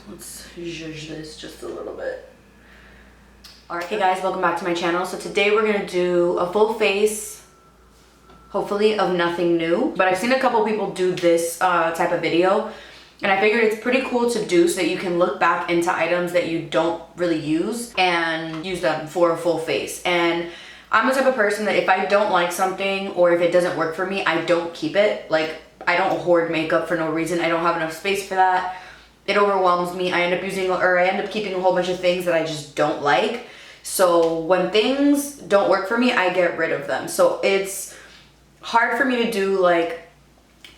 Let's zhuzh this just a little bit. Alright, hey guys, welcome back to my channel. So today we're gonna do a full face, hopefully, of nothing new. But I've seen a couple people do this type of video, and I figured it's pretty cool to do so that you can look back into items that you don't really use and use them for a full face. And I'm the type of person that if I don't like something or if it doesn't work for me, I don't keep it. Like, I don't hoard makeup for no reason. I don't have enough space for that. It overwhelms me. I end up keeping a whole bunch of things that I just don't like. So when things don't work for me, I get rid of them. So it's hard for me to do like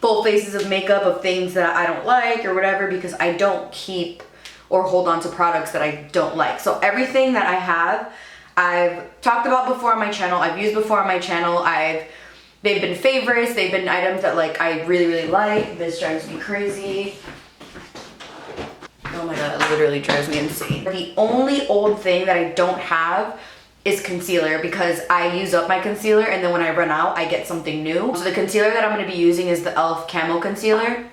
full faces of makeup of things that I don't like or whatever, because I don't keep or hold on to products that I don't like. So everything that I have, I've talked about before on my channel, I've used before on my channel, they've been favorites, they've been items that like I really, really like. This drives me crazy. Oh my god, it literally drives me insane. The only old thing that I don't have is concealer, because I use up my concealer and then when I run out, I get something new. So the concealer that I'm going to be using is the e.l.f. Camo Concealer.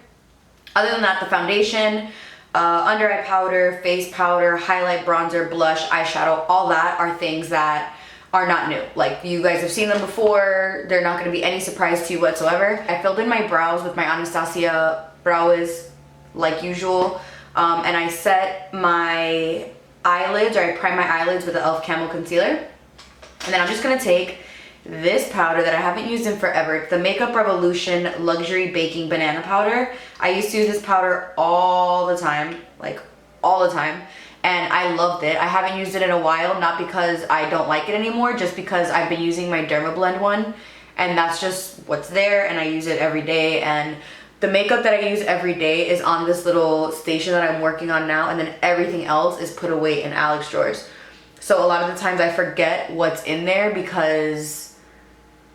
Other than that, the foundation, under eye powder, face powder, highlight, bronzer, blush, eyeshadow, all that are things that are not new. Like, you guys have seen them before. They're not going to be any surprise to you whatsoever. I filled in my brows with my Anastasia Brow Wiz like usual. And I set my eyelids, or I prime my eyelids with the e.l.f. Camo Concealer. And then I'm just going to take this powder that I haven't used in forever. It's the Makeup Revolution Luxury Baking Banana Powder. I used to use this powder all the time, like all the time. And I loved it. I haven't used it in a while, not because I don't like it anymore, just because I've been using my Dermablend one. And that's just what's there, and I use it every day. And the makeup that I use every day is on this little station that I'm working on now, and then everything else is put away in Alex drawers. So a lot of the times I forget what's in there because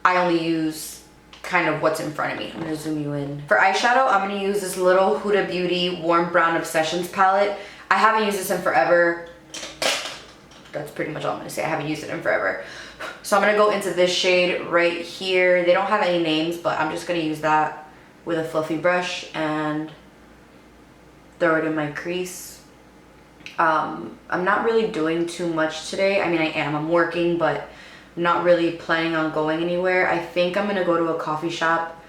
I only use kind of what's in front of me. I'm gonna zoom you in. For eyeshadow, I'm gonna use this little Huda Beauty Warm Brown Obsessions palette. I haven't used this in forever. That's pretty much all I'm gonna say. I haven't used it in forever. So I'm gonna go into this shade right here. They don't have any names, but I'm just gonna use that with a fluffy brush and throw it in my crease. I'm not really doing too much today. I mean, I'm working, but I'm not really planning on going anywhere. I think I'm gonna go to a coffee shop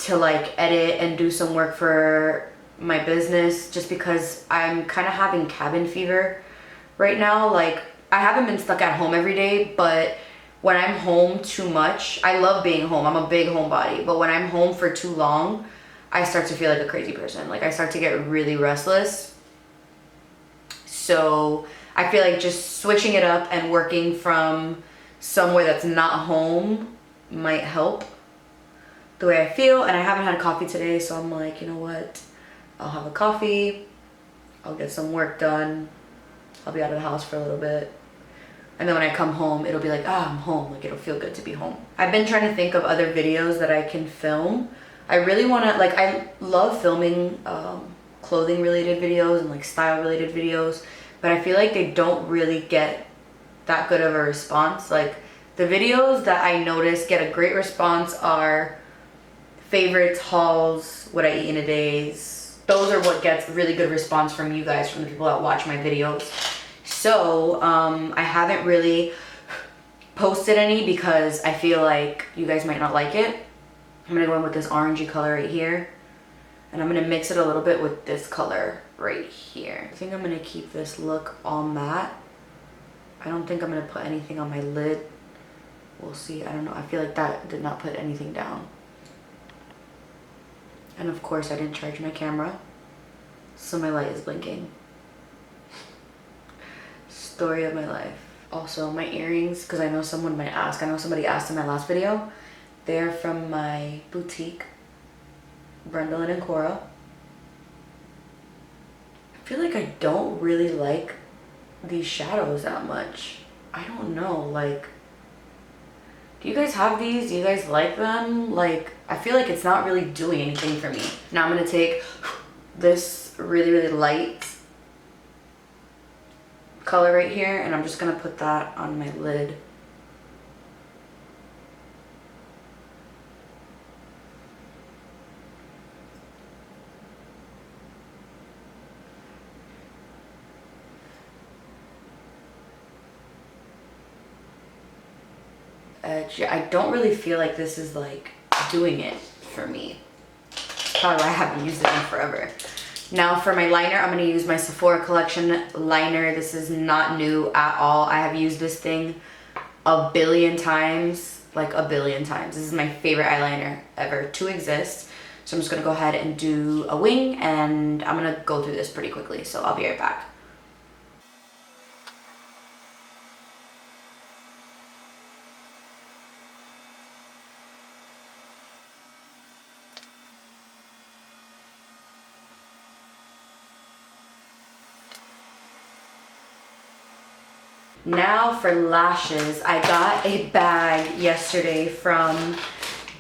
to like edit and do some work for my business, just because I'm kind of having cabin fever right now. Like, I haven't been stuck at home every day, but when I'm home too much, I love being home. I'm a big homebody, but when I'm home for too long, I start to feel like a crazy person. Like, I start to get really restless. So I feel like just switching it up and working from somewhere that's not home might help the way I feel. And I haven't had coffee today, so I'm like, you know what? I'll have a coffee. I'll get some work done. I'll be out of the house for a little bit. And then when I come home, it'll be like, ah, I'm home. Like, it'll feel good to be home. I've been trying to think of other videos that I can film. I really want to, like, I love filming clothing related videos and like style related videos, but I feel like they don't really get that good of a response. Like, the videos that I notice get a great response are favorites, hauls, what I eat in a days. Those are what gets really good response from you guys, from the people that watch my videos. So I haven't really posted any because I feel like you guys might not like it. I'm gonna go in with this orangey color right here, and I'm gonna mix it a little bit with this color right here. I think I'm gonna keep this look all matte. I don't think I'm gonna put anything on my lid. We'll see. I don't know. I feel like that did not put anything down. And of course I didn't charge my camera, so my light is blinking. Story of my life. Also, my earrings, because I know someone might ask. I know somebody asked in my last video. They're from my boutique, Brendolin and Cora. I feel like I don't really like these shadows that much. I don't know, like, do you guys have these? Do you guys like them? Like, I feel like it's not really doing anything for me. Now I'm gonna take this really, really light color right here, and I'm just gonna put that on my lid. edge. Yeah, I don't really feel like this is like doing it for me. That's probably why I haven't used it in forever. Now for my liner, I'm going to use my Sephora collection liner. This is not new at all. I have used this thing a billion times, like a billion times. This is my favorite eyeliner ever to exist. So I'm just going to go ahead and do a wing, and I'm going to go through this pretty quickly. So I'll be right back. Now for lashes, I got a bag yesterday from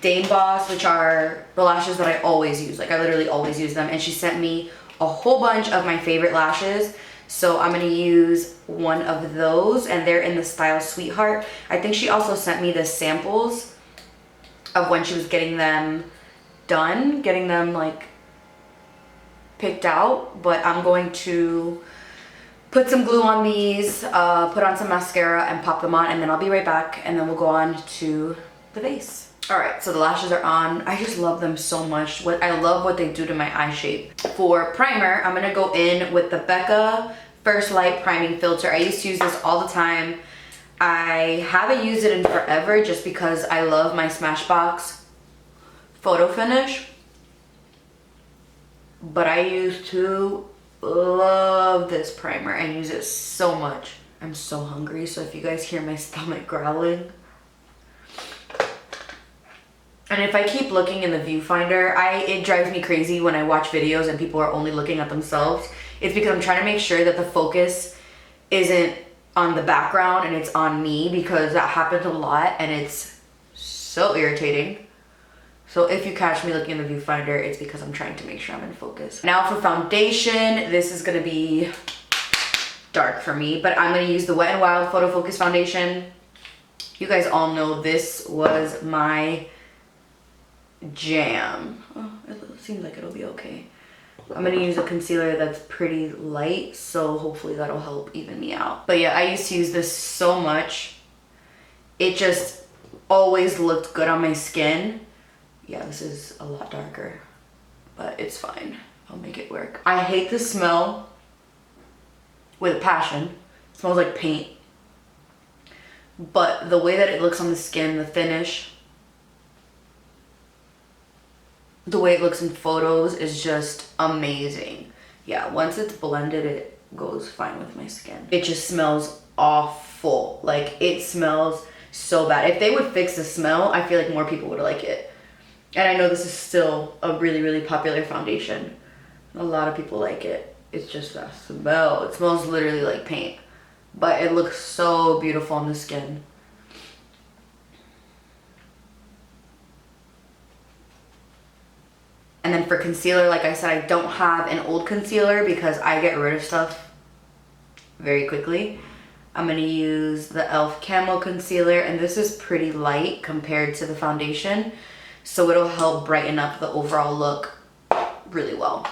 Dame Boss, which are the lashes that I always use. Like I literally always use them. And she sent me a whole bunch of my favorite lashes. So I'm gonna use one of those, and they're in the style Sweetheart. I think she also sent me the samples of when she was getting them done, getting them like picked out. But I'm going to put some glue on these, put on some mascara and pop them on, and then I'll be right back, and then we'll go on to the base. All right, so the lashes are on. I just love them so much. I love what they do to my eye shape. For primer, I'm gonna go in with the Becca First Light Priming Filter. I used to use this all the time. I haven't used it in forever just because I love my Smashbox photo finish. But I used to love this primer and use it so much. I'm so hungry, so if you guys hear my stomach growling. And if I keep looking in the viewfinder, it drives me crazy when I watch videos and people are only looking at themselves. It's because I'm trying to make sure that the focus isn't on the background and it's on me, because that happens a lot and it's so irritating. So if you catch me looking in the viewfinder, it's because I'm trying to make sure I'm in focus. Now for foundation, this is gonna be dark for me, but I'm gonna use the Wet n Wild Photo Focus Foundation. You guys all know this was my jam. Oh, it seems like it'll be okay. I'm gonna use a concealer that's pretty light, so hopefully that'll help even me out. But yeah, I used to use this so much. It just always looked good on my skin. Yeah, this is a lot darker, but it's fine. I'll make it work. I hate the smell with passion. It smells like paint. But the way that it looks on the skin, the finish, the way it looks in photos is just amazing. Yeah, once it's blended, it goes fine with my skin. It just smells awful. Like, it smells so bad. If they would fix the smell, I feel like more people would like it. And I know this is still a really, really popular foundation. A lot of people like it. It's just that smell. It smells literally like paint. But it looks so beautiful on the skin. And then for concealer, like I said, I don't have an old concealer because I get rid of stuff very quickly. I'm going to use the e.l.f. Camo Concealer, and this is pretty light compared to the foundation. So it'll help brighten up the overall look really well.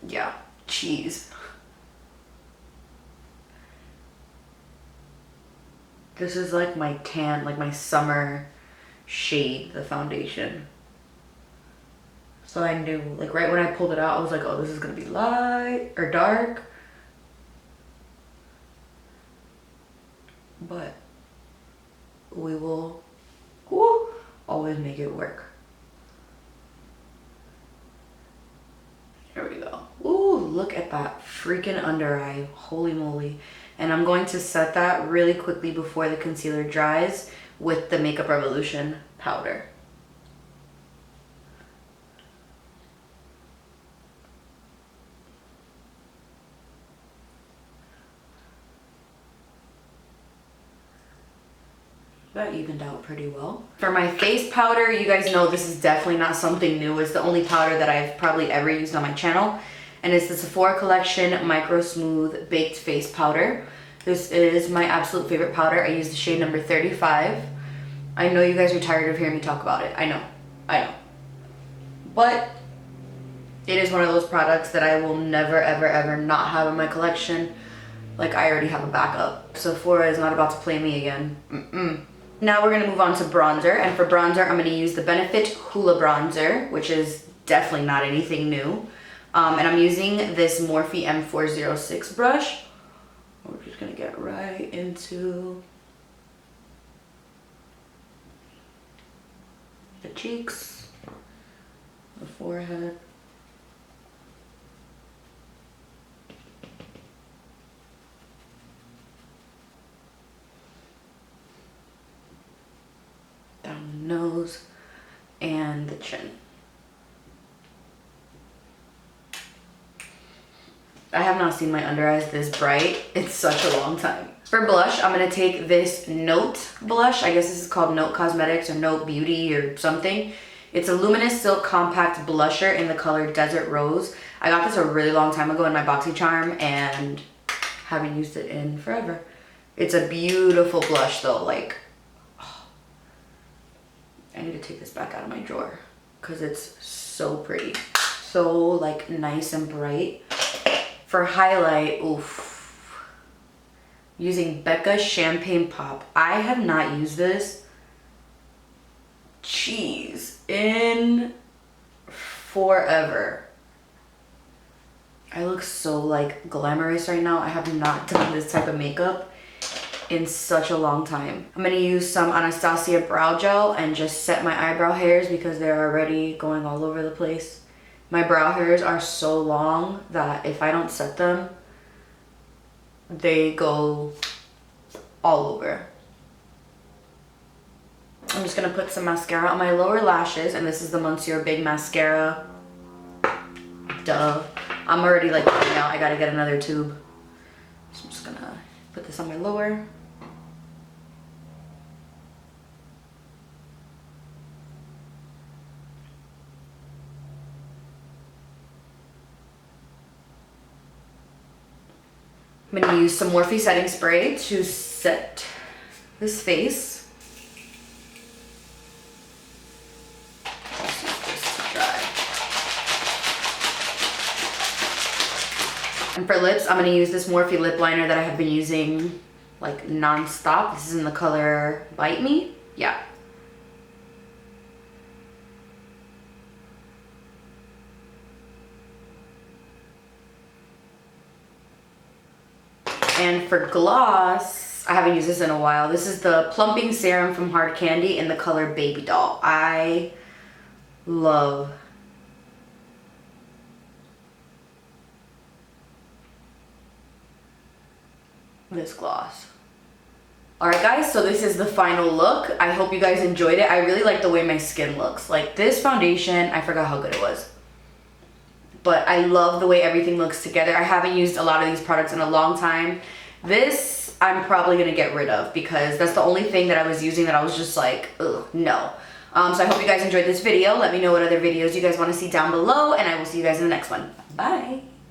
Yeah, cheese. This is like my tan, like my summer shade, the foundation. So I knew, like right when I pulled it out, I was like, oh, this is gonna be light or dark. But we will always make it work. Here we go. Ooh, look at that freaking under eye. Holy moly. And I'm going to set that really quickly before the concealer dries with the Makeup Revolution powder. That evened out pretty well. For my face powder, you guys know this is definitely not something new. It's the only powder that I've probably ever used on my channel. And it's the Sephora Collection Micro Smooth Baked Face Powder. This is my absolute favorite powder. I use the shade number 35. I know you guys are tired of hearing me talk about it. I know. But it is one of those products that I will never, ever, ever not have in my collection. Like I already have a backup. Sephora is not about to play me again. Now we're gonna move on to bronzer, and for bronzer, I'm gonna use the Benefit Hoola bronzer, which is definitely not anything new. And I'm using this Morphe M406 brush. We're just gonna get right into the cheeks, the forehead. Down the nose and the chin. I have not seen my under eyes this bright in such a long time. For blush, I'm gonna take this Note blush. I guess this is called Note Cosmetics or Note Beauty or something. It's a luminous silk compact blusher in the color Desert Rose. I got this a really long time ago in my BoxyCharm and haven't used it in forever. It's a beautiful blush though, like, oh. I need to take this back out of my drawer because it's so pretty. So like nice and bright. For highlight, oof, using Becca Champagne Pop. I have not used this, jeez, in forever. I look so like glamorous right now. I have not done this type of makeup in such a long time. I'm gonna use some Anastasia brow gel and just set my eyebrow hairs because they're already going all over the place. My brow hairs are so long that if I don't set them, they go all over. I'm just gonna put some mascara on my lower lashes, and this is the Monsiuer Big Mascara. Duh. I'm already like running out. I gotta get another tube. So I'm just gonna put this on my lower. I'm gonna use some Morphe setting spray to set this face. Let's use this to dry. And for lips, I'm gonna use this Morphe Lip Liner that I have been using like non-stop. This is in the color Bite Me. Yeah. And for gloss, I haven't used this in a while. This is the Plumping Serum from Hard Candy in the color BabyDoll. I love this gloss. Alright guys, so this is the final look. I hope you guys enjoyed it. I really like the way my skin looks. Like this foundation, I forgot how good it was. But I love the way everything looks together. I haven't used a lot of these products in a long time. This, I'm probably gonna get rid of because that's the only thing that I was using that I was just like, ugh, no. So I hope you guys enjoyed this video. Let me know what other videos you guys wanna see down below, and I will see you guys in the next one. Bye.